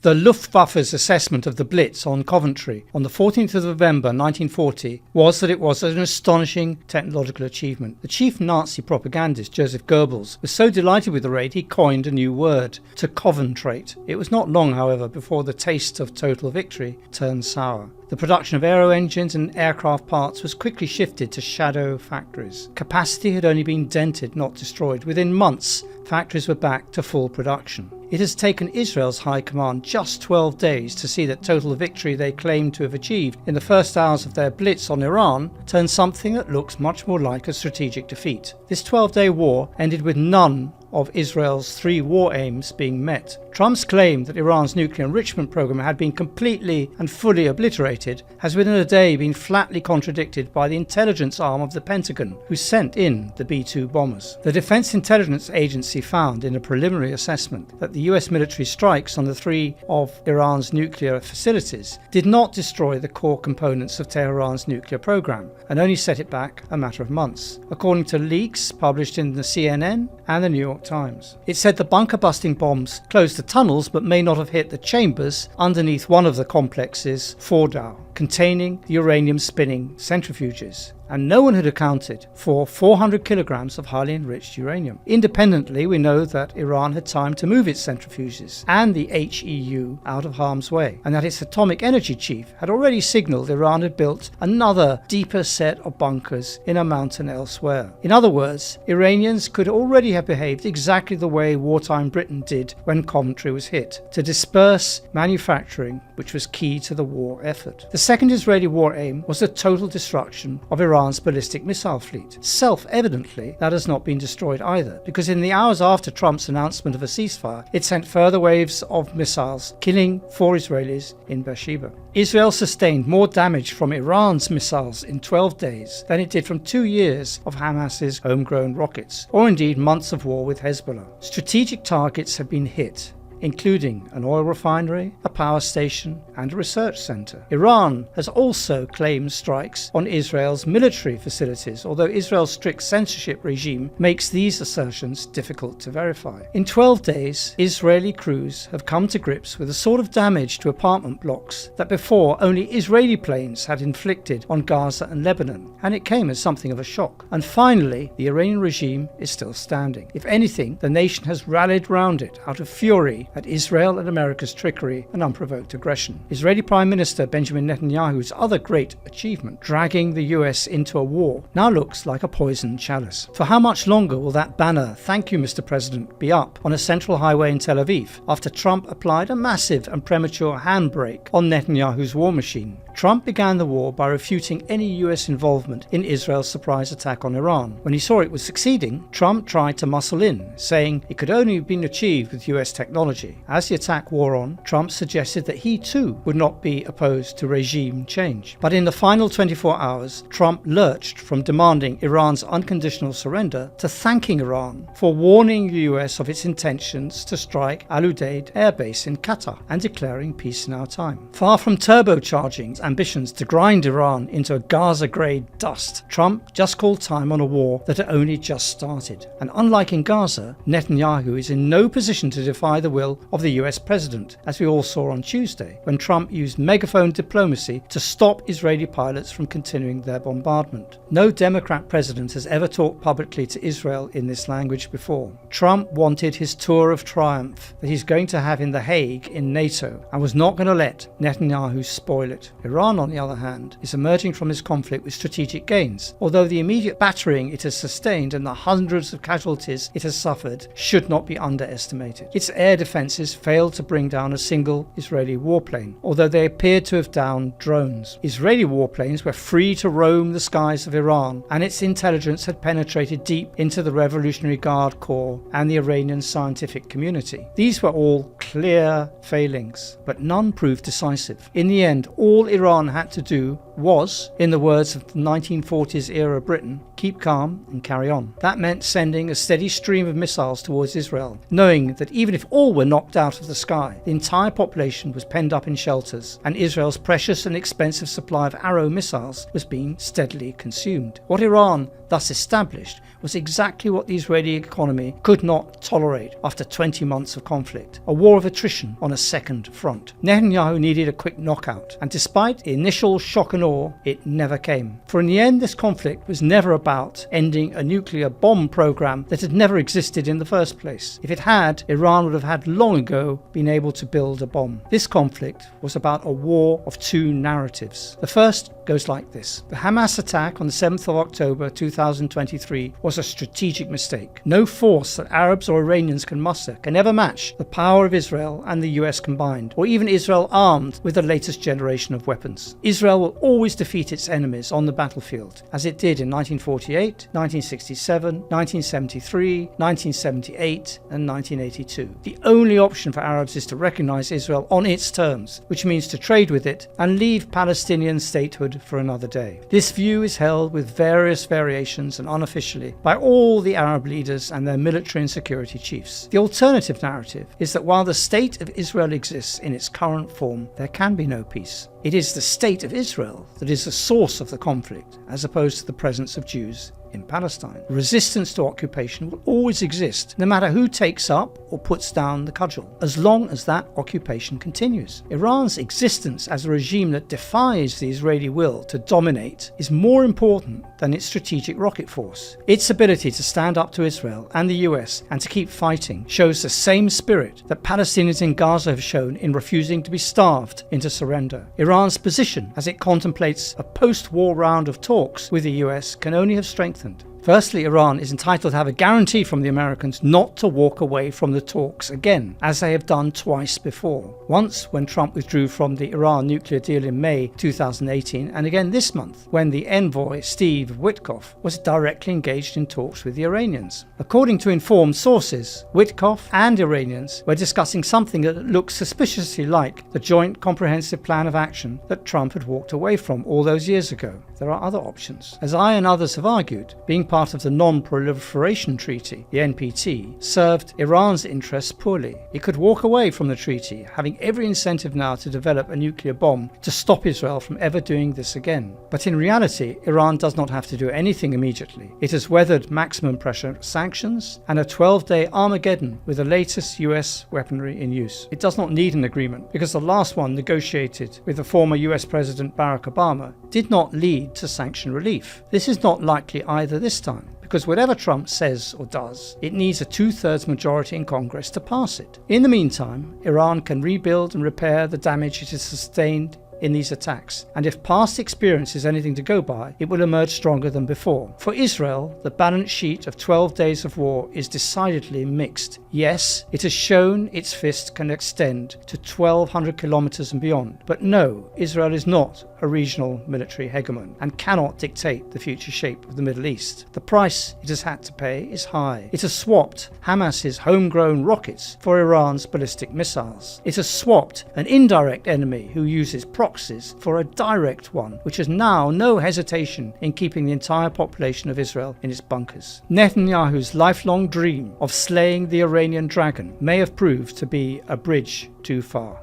The Luftwaffe's assessment of the blitz on Coventry on the 14th of November 1940 was that it was an astonishing technological achievement. The chief Nazi propagandist, Joseph Goebbels, was so delighted with the raid he coined a new word, to coventrate. It was not long, however, before the taste of total victory turned sour. The production of aero engines and aircraft parts was quickly shifted to shadow factories. Capacity had only been dented, not destroyed. Within months, factories were back to full production. It has taken Israel's high command just 12 days to see that total victory they claimed to have achieved in the first hours of their blitz on Iran turn something that looks much more like a strategic defeat. This 12-day war ended with none of Israel's 3 war aims being met. Trump's claim that Iran's nuclear enrichment program had been completely and fully obliterated has within a day been flatly contradicted by the intelligence arm of the Pentagon, who sent in the B-2 bombers. The Defense Intelligence Agency found in a preliminary assessment that the US military strikes on the 3 of Iran's nuclear facilities did not destroy the core components of Tehran's nuclear program and only set it back a matter of months, according to leaks published in the CNN and the New York Times. It said the bunker-busting bombs closed the tunnels but may not have hit the chambers underneath one of the complex's Fordow, containing the uranium-spinning centrifuges, and no one had accounted for 400 kilograms of highly enriched uranium. Independently, we know that Iran had time to move its centrifuges and the HEU out of harm's way, and that its atomic energy chief had already signaled Iran had built another deeper set of bunkers in a mountain elsewhere. In other words, Iranians could already have behaved exactly the way wartime Britain did when Coventry was hit, to disperse manufacturing, which was key to the war effort. The second Israeli war aim was the total destruction of Iran's ballistic missile fleet. Self-evidently, that has not been destroyed either, because in the hours after Trump's announcement of a ceasefire, it sent further waves of missiles, killing 4 Israelis in Beersheba. Israel sustained more damage from Iran's missiles in 12 days than it did from 2 years of Hamas's homegrown rockets, or indeed months of war with Hezbollah. Strategic targets have been hit, including an oil refinery, a power station, and a research center. Iran has also claimed strikes on Israel's military facilities, although Israel's strict censorship regime makes these assertions difficult to verify. In 12 days, Israeli crews have come to grips with the sort of damage to apartment blocks that before only Israeli planes had inflicted on Gaza and Lebanon, and it came as something of a shock. And finally, the Iranian regime is still standing. If anything, the nation has rallied round it out of fury at Israel and America's trickery and unprovoked aggression. Israeli Prime Minister Benjamin Netanyahu's other great achievement, dragging the US into a war, now looks like a poisoned chalice. For how much longer will that banner, "Thank you, Mr. President," be up on a central highway in Tel Aviv after Trump applied a massive and premature handbrake on Netanyahu's war machine? Trump began the war by refuting any US involvement in Israel's surprise attack on Iran. When he saw it was succeeding, Trump tried to muscle in, saying it could only have been achieved with US technology. As the attack wore on, Trump suggested that he too would not be opposed to regime change. But in the final 24 hours, Trump lurched from demanding Iran's unconditional surrender to thanking Iran for warning the US of its intentions to strike Al Udeid Air Base in Qatar and declaring peace in our time. Far from turbocharging ambitions to grind Iran into a Gaza-grade dust, Trump just called time on a war that had only just started. And unlike in Gaza, Netanyahu is in no position to defy the will of the US president, as we all saw on Tuesday, when Trump used megaphone diplomacy to stop Israeli pilots from continuing their bombardment. No Democrat president has ever talked publicly to Israel in this language before. Trump wanted his tour of triumph that he's going to have in The Hague in NATO, and was not going to let Netanyahu spoil it. Iran, on the other hand, is emerging from this conflict with strategic gains, although the immediate battering it has sustained and the hundreds of casualties it has suffered should not be underestimated. Its air defenses failed to bring down a single Israeli warplane, although they appeared to have downed drones. Israeli warplanes were free to roam the skies of Iran, and its intelligence had penetrated deep into the Revolutionary Guard Corps and the Iranian scientific community. These were all clear failings, but none proved decisive. In the end, all Iran had to do was, in the words of the 1940s era Britain, keep calm and carry on. That meant sending a steady stream of missiles towards Israel, knowing that even if all were knocked out of the sky, the entire population was penned up in shelters, and Israel's precious and expensive supply of Arrow missiles was being steadily consumed. What Iran thus established was exactly what the Israeli economy could not tolerate after 20 months of conflict, a war of attrition on a second front. Netanyahu needed a quick knockout, and despite the initial shock and awe, it never came. For in the end, this conflict was never about ending a nuclear bomb program that had never existed in the first place. If it had, Iran would have had long ago been able to build a bomb. This conflict was about a war of two narratives. The first goes like this. The Hamas attack on the 7th of October 2023 was a strategic mistake. No force that Arabs or Iranians can muster can ever match the power of Israel and the US combined, or even Israel armed with the latest generation of weapons. Israel will always defeat its enemies on the battlefield, as it did in 1948, 1967, 1973, 1978 and 1982. The only option for Arabs is to recognize Israel on its terms, which means to trade with it and leave Palestinian statehood for another day. This view is held with various variations and unofficially by all the Arab leaders and their military and security chiefs. The alternative narrative is that while the state of Israel exists in its current form, there can be no peace. It is the state of Israel that is the source of the conflict, as opposed to the presence of Jews in Palestine. Resistance to occupation will always exist, no matter who takes up or puts down the cudgel, as long as that occupation continues. Iran's existence as a regime that defies the Israeli will to dominate is more important than its strategic rocket force. Its ability to stand up to Israel and the US and to keep fighting shows the same spirit that Palestinians in Gaza have shown in refusing to be starved into surrender. Iran's position as it contemplates a post-war round of talks with the US can only have strengthened. Firstly, Iran is entitled to have a guarantee from the Americans not to walk away from the talks again, as they have done twice before. Once when Trump withdrew from the Iran nuclear deal in May 2018, and again this month when the envoy Steve Witkoff was directly engaged in talks with the Iranians. According to informed sources, Witkoff and Iranians were discussing something that looked suspiciously like the joint comprehensive plan of action that Trump had walked away from all those years ago. There are other options. As I and others have argued, being part of the Non-Proliferation Treaty, the NPT, served Iran's interests poorly. It could walk away from the treaty, having every incentive now to develop a nuclear bomb to stop Israel from ever doing this again. But in reality, Iran does not have to do anything immediately. It has weathered maximum pressure sanctions and a 12-day Armageddon with the latest US weaponry in use. It does not need an agreement, because the last one negotiated with the former US President Barack Obama did not lead to sanction relief. This is not likely either this time, because whatever Trump says or does, it needs a 2/3 majority in Congress to pass it. In the meantime, Iran can rebuild and repair the damage it has sustained in these attacks, and if past experience is anything to go by, it will emerge stronger than before. For Israel, the balance sheet of 12 days of war is decidedly mixed. Yes, it has shown its fist can extend to 1,200 kilometers and beyond, but no, Israel is not a regional military hegemon and cannot dictate the future shape of the Middle East. The price it has had to pay is high. It has swapped Hamas's homegrown rockets for Iran's ballistic missiles. It has swapped an indirect enemy who uses proxies for a direct one, which has now no hesitation in keeping the entire population of Israel in its bunkers. Netanyahu's lifelong dream of slaying the Iranian dragon may have proved to be a bridge too far.